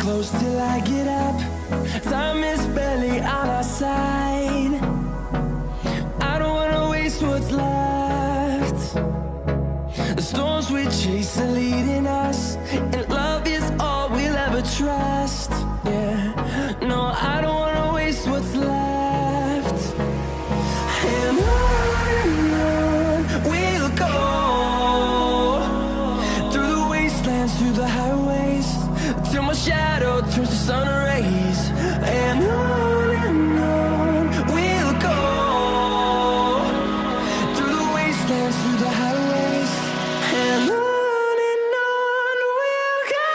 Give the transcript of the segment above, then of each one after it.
close till I get up. Time is barely on our side. I don't wanna waste what's left. The storms we chase are leading us, and love is all we'll ever trust. Yeah, no, I don't wanna waste what's left. And on we'll go, through the wastelands, through the highways, till my shadow turns to sun rays. And on we'll go, through the wastelands, through the highways, and on we'll go.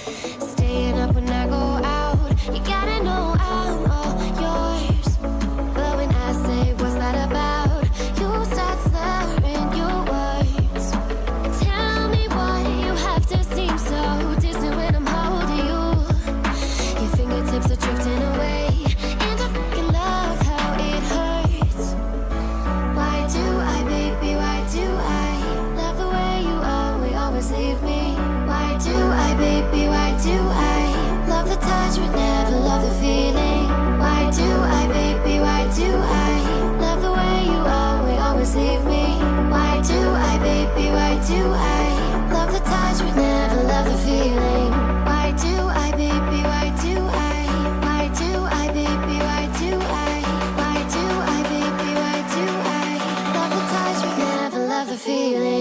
Staying up when I go out, you gotta know I'm all yours. But when I say what's that about, you start slurring your words. Tell me why you have to seem so distant when I'm holding you. Your fingertips are drifting away, and I fucking love how it hurts. Why do I, baby, why do I love the way you always leave me? Why do I, baby, why do I love the touch but never love the feeling? Why do I, baby, why do I love the way you always leave me? Why do I, baby, why do I love the touch but never love the feeling? Why do I, baby, why do I? Why do I, baby, why do I? Why do I, baby, why do I love the touch but never love the feeling?